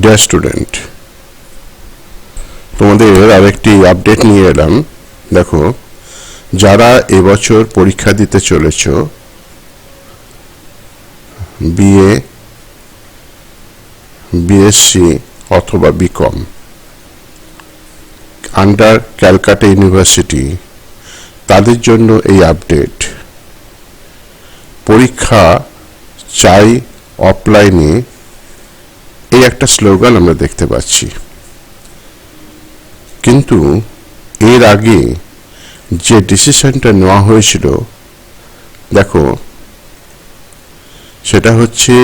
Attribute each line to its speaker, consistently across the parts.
Speaker 1: Dear student, তোমাদের আরেকটি update নিয়ে এলাম। দেখো, যারা এবছর পরীক্ষা দিতে চলেছ বিএ, বিএসসি অথবা বিকম আন্ডার ক্যালকাটা ইউনিভার্সিটি, তাদের জন্য এই আপডেট। পরীক্ষা চাই অফলাইনে, এই একটা স্লোগান আমরা দেখতে পাচ্ছি, কিন্তু এর আগে যে ডিসিশনটা নেওয়া হয়েছিল, দেখো সেটা হচ্ছে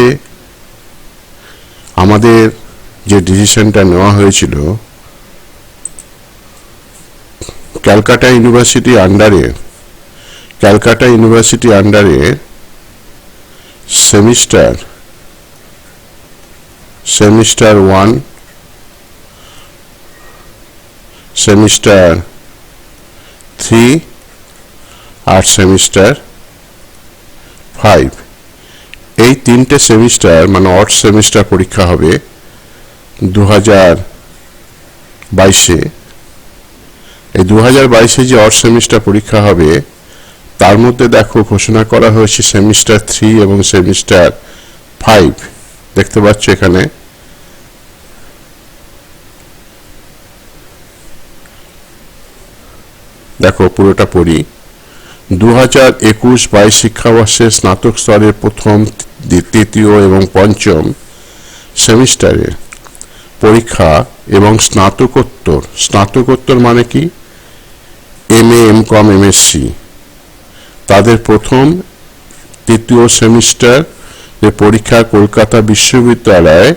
Speaker 1: আমাদের যে ডিসিশনটা নেওয়া হয়েছিল ক্যালকাটা ইউনিভার্সিটি আন্ডারে সেমিস্টার 1, সেমিস্টার 3 আর সেমিস্টার 5, এই তিনটে সেমিস্টার মানে অড সেমিস্টার পরীক্ষা হবে 2022-এ। এই 2022-এ যে অড সেমিস্টার পরীক্ষা হবে, তার মধ্যে দেখো ঘোষণা করা হয়েছে সেমিস্টার 3 এবং সেমিস্টার 5, দেখতে পাচ্ছ এখানে। দেখো পুরোটা পড়ি। 2021-22 শিক্ষাবর্ষে স্নাতক স্তরের প্রথম, তৃতীয় এবং পঞ্চম সেমিস্টারের পরীক্ষা এবং স্নাতকোত্তর মানে কি, এমএ, এমকম, এমএসসি, তাদের প্রথম, তৃতীয় সেমিস্টার যে পরীক্ষা কলকাতা বিশ্ববিদ্যালয়ে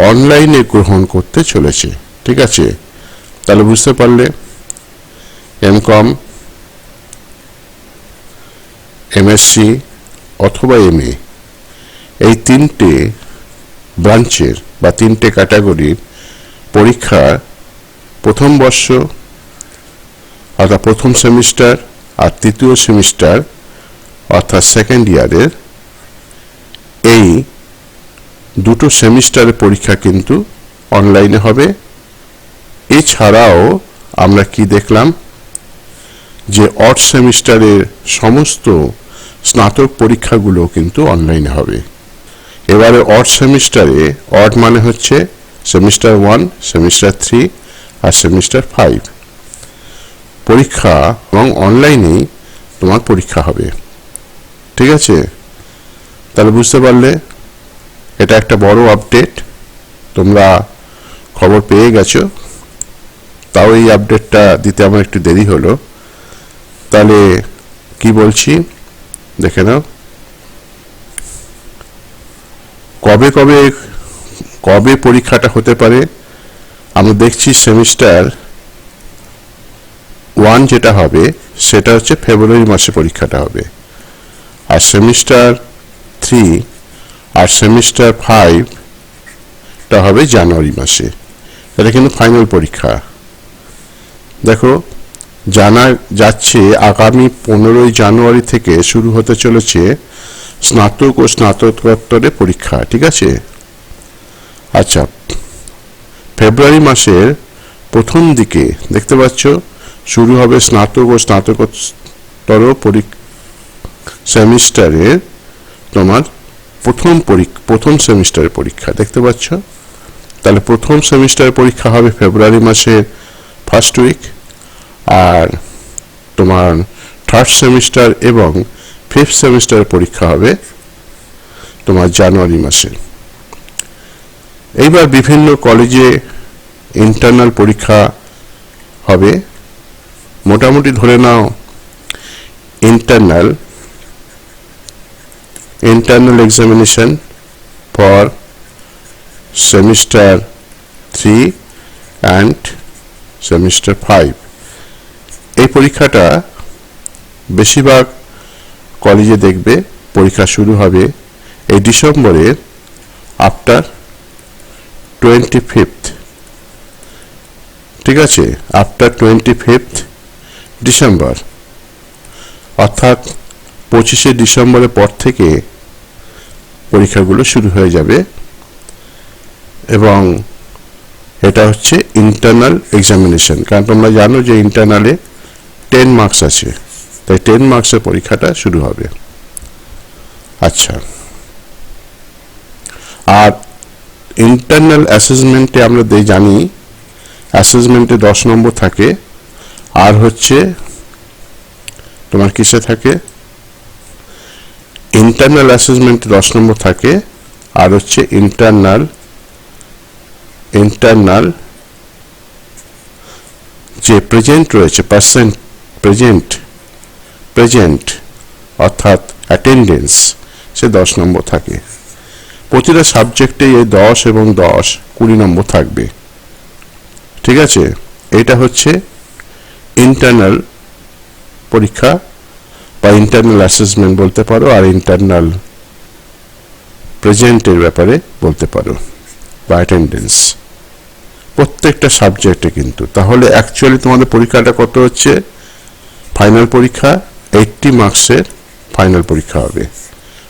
Speaker 1: অনলাইনে গ্রহণ করতে চলেছে। ঠিক আছে, তাহলে বুঝতে পারলে এমকম, এমএসসি অথবা এমএ, এই তিনটে ব্রাঞ্চের বা তিনটে ক্যাটাগরির পরীক্ষা প্রথম বর্ষ অর্থাৎ প্রথম সেমিস্টার আর তৃতীয় সেমিস্টার অর্থাৎ সেকেন্ড ইয়ারের এই দুটো সেমিস্টারের পরীক্ষা কিন্তু অনলাইনে হবে। এছাড়াও আমরা কি দেখলাম, যে অড সেমিস্টারের সমস্ত স্নাতক পরীক্ষাগুলো কিন্তু অনলাইনে হবে। এবারে অড সেমিস্টারে, অড মানে হচ্ছে সেমিস্টার 1, সেমিস্টার 3 আর সেমিস্টার 5 পরীক্ষা এবং অনলাইনেই তোমার পরীক্ষা হবে। ঠিক আছে, তাহলে বুঝতে পারলে এটা একটা বড় আপডেট, তোমরা খবর পেয়ে গেছো। তাও এই আপডেটটা দিতে আমার একটু দেরি হলো। তাহলে কি বলছি দেখে নাও। কবে পরীক্ষাটা হতে পারে? আমরা দেখছি সেমিস্টার 1 যেটা হবে সেটা হচ্ছে ফেব্রুয়ারি মাসে পরীক্ষাটা হবে, আর সেমিস্টার 3 আর সেমিস্টার 5টা হবে জানুয়ারি মাসে। এটা কিন্তু ফাইনাল পরীক্ষা। দেখো, জানা যাচ্ছে আগামী 15 জানুয়ারি থেকে শুরু হতে চলেছে স্নাতক ও স্নাতকোত্তরের পরীক্ষা। ঠিক আছে, আচ্ছা, ফেব্রুয়ারি মাসের প্রথম দিকে দেখতে পাচ্ছ শুরু হবে স্নাতক ও স্নাতকোত্তর সেমিস্টারের তোমার প্রথম সেমিস্টারের পরীক্ষা, দেখতে পাচ্ছ। তাহলে প্রথম সেমিস্টারের পরীক্ষা হবে ফেব্রুয়ারি মাসের ফার্স্ট উইক, আর তোমার থার্ড সেমিস্টার এবং ফিফথ সেমিস্টারের পরীক্ষা হবে তোমার জানুয়ারি মাসে। এইবার বিভিন্ন কলেজে ইন্টারনাল পরীক্ষা হবে। মোটামুটি ধরে নাও internal examination for semester 3 and semester 5, এই পরীক্ষাটা বেশিরভাগ কলেজে দেখবে পরীক্ষা শুরু হবে এই ডিসেম্বরের আফটার 25th। ঠিক আছে, আফটার 25th ডিসেম্বর, অর্থাৎ 25শে ডিসেম্বরের পর থেকে পরীক্ষাগুলো শুরু হয়ে যাবে। এবং এটা হচ্ছে ইন্টারনাল এক্সামিনেশন, কারণ তোমরা জানো যে ইন্টারনালে 10 মার্কস আছে, তাই 10 মার্কসের পরীক্ষাটা শুরু হবে। আচ্ছা, আর ইন্টারনাল অ্যাসেসমেন্টে আমরা জানি অ্যাসেসমেন্টে 10 নম্বর থাকে, আর হচ্ছে তোমার কিসে থাকে, ইন্টারনাল অ্যাসেসমেন্টে 10 নম্বর থাকে, আর হচ্ছে ইন্টারনাল যে প্রেজেন্ট রয়েছে, প্রেজেন্ট অর্থাৎ অ্যাটেন্ডেন্স, সে 10 নম্বর থাকে। প্রতিটা সাবজেক্টে এই 10 এবং 10 20 নম্বর থাকবে। ঠিক আছে, এটা হচ্ছে ইন্টারনাল পরীক্ষা বা ইন্টারনাল অ্যাসেসমেন্ট বলতে পারো, আর ইন্টারনাল প্রেজেন্টের ব্যাপারে বলতে পারো বা অ্যাটেন্ডেন্স প্রত্যেকটা সাবজেক্টে কিন্তু। তাহলে অ্যাকচুয়ালি তোমাদের পরীক্ষাটা কত হচ্ছে, ফাইনাল পরীক্ষা 80 মার্কসের ফাইনাল পরীক্ষা হবে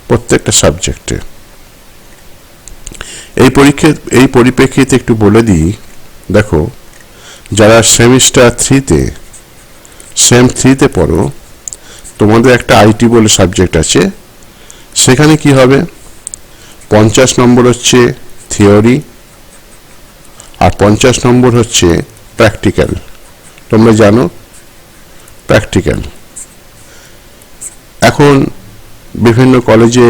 Speaker 1: প্রত্যেকটা সাবজেক্টে। এই পরিপ্রেক্ষিতে একটু বলে দিই, দেখো যারা সেমিস্টার 3তে পড়ো, তোমাদের একটা আইটি বলে সাবজেক্ট আছে, সেখানে কি হবে 50 নম্বর হচ্ছে থিওরি আর 50 নম্বর হচ্ছে প্র্যাকটিক্যাল। তোমরা জানো প্র্যাকটিক্যাল এখন বিভিন্ন কলেজে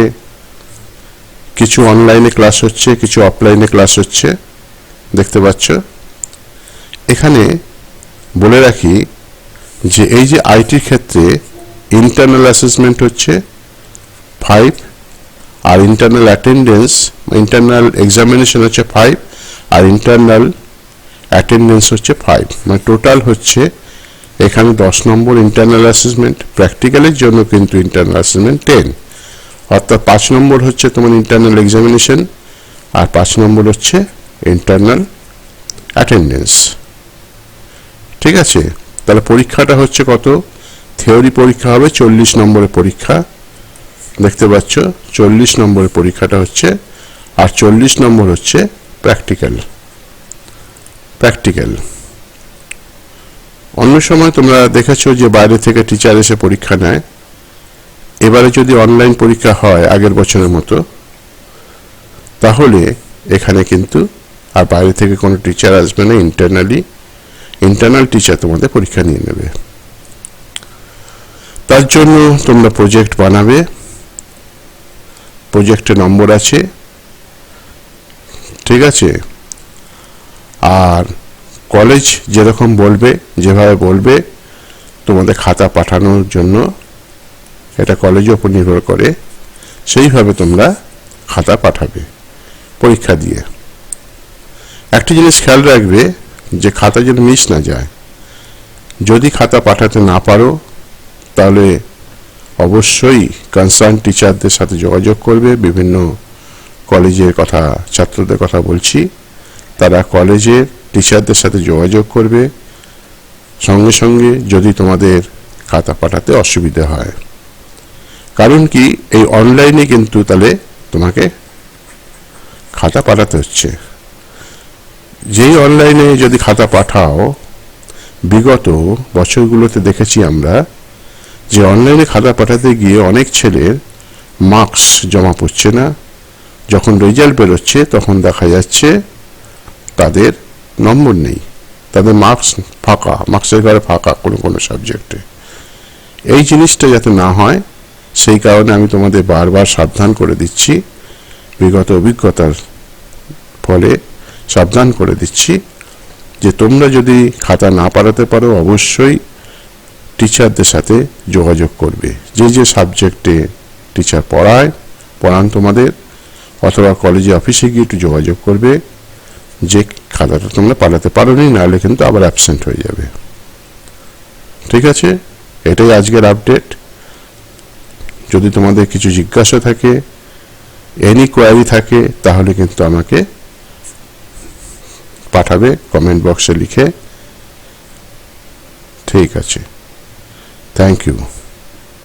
Speaker 1: কিছু অনলাইনে ক্লাস হচ্ছে, কিছু অফলাইনে ক্লাস হচ্ছে, দেখতে পাচ্ছ। এখানে বলে রাখি যে এই যে আইটির ক্ষেত্রে ইন্টারনাল অ্যাসেসমেন্ট হচ্ছে 5, আর ইন্টারনাল অ্যাটেন্ডেন্স, ইন্টারনাল এক্সামিনেশন হচ্ছে 5, আর ইন্টারনাল অ্যাটেন্ডেন্স হচ্ছে 5, মানে টোটাল হচ্ছে এখানে 10 নম্বর ইন্টারনাল অ্যাসেসমেন্ট। প্র্যাকটিক্যালের জন্য কিন্তু ইন্টারনাল অ্যাসেসমেন্ট 10, অর্থাৎ 5 নম্বর হচ্ছে তোমার ইন্টারনাল এক্সামিনেশন, আর 5 নম্বর হচ্ছে ইন্টারনাল অ্যাটেন্ডেন্স। ঠিক আছে, তাহলে পরীক্ষাটা হচ্ছে কত, থিওরি পরীক্ষা হবে 40 নম্বরের পরীক্ষা, দেখতে পাচ্ছ 40 নম্বরের পরীক্ষাটা হচ্ছে, আর 40 নম্বর হচ্ছে প্র্যাকটিক্যাল। অন্য সময় তোমরা দেখেছো যে বাইরে থেকে টিচার এসে পরীক্ষা নেয়, এবারে যদি অনলাইন পরীক্ষা হয় আগের বছরের মতো, তাহলে এখানে কিন্তু আর বাইরে থেকে কোনো টিচার আসবে না, ইন্টারনাল টিচার তোমাদের পরীক্ষা নিয়ে নেবে। তার জন্য তোমরা প্রজেক্ট বানাবে, প্রজেক্টে নম্বর আছে, ঠিক আছে। আর কলেজ যেরকম বলবে, যেভাবে বলবে তোমাদের খাতা পাঠানোর জন্য, এটা কলেজের উপর নির্ভর করে, সেইভাবে তোমরা খাতা পাঠাবে পরীক্ষা দিয়ে। একটা জিনিস খেয়াল রাখবে যে খাতা যেন মিস না যায়। যদি খাতা পাঠাতে না পারো তাহলে অবশ্যই কনসার্ন টিচারদের সাথে যোগাযোগ করবে। বিভিন্ন কলেজের কথা, ছাত্রদের কথা বলছি, তারা কলেজের টিচারদের সাথে যোগাযোগ করবে সঙ্গে সঙ্গে যদি তোমাদের খাতা পাঠাতে অসুবিধা হয়। কারণ কি, এই অনলাইনে কিন্তু তাহলে তোমাকে খাতা পাঠাতে হচ্ছে। যেই অনলাইনে যদি খাতা পাঠাও, বিগত বছরগুলোতে দেখেছি আমরা যে অনলাইনে খাতা পাঠাতে গিয়ে অনেক ছেলের মার্কস জমা পড়ছে না, যখন রেজাল্ট বেরোচ্ছে তখন দেখা যাচ্ছে তাদের নম্বর নেই, তাদের মার্কস ফাঁকা, মার্কসের ঘরে ফাঁকা কোনো সাবজেক্টে। এই জিনিসটা যাতে না হয় সেই কারণে আমি তোমাদের বারবার সাবধান করে দিচ্ছি, বিগত অভিজ্ঞতার ফলে সাবধান করে দিচ্ছি যে তোমরা যদি খাতা না পাঠাতে পারো অবশ্যই টিচারদের সাথে যোগাযোগ করবে। যে সাবজেক্টে টিচার পড়ান তোমাদের, অথবা কলেজে অফিসে গিয়ে একটু যোগাযোগ করবে যে খাতাটা তোমরা পাঠাতে পারোনি, নাহলে কিন্তু আবার অ্যাবসেন্ট হয়ে যাবে। ঠিক আছে, এটাই আজকের আপডেট। যদি তোমাদের কিছু জিজ্ঞাসা থাকে, এনি কোয়ারি থাকে, তাহলে কিন্তু আমাকে পাঠাবে কমেন্ট বক্সে লিখে। ঠিক আছে, থ্যাংক ইউ।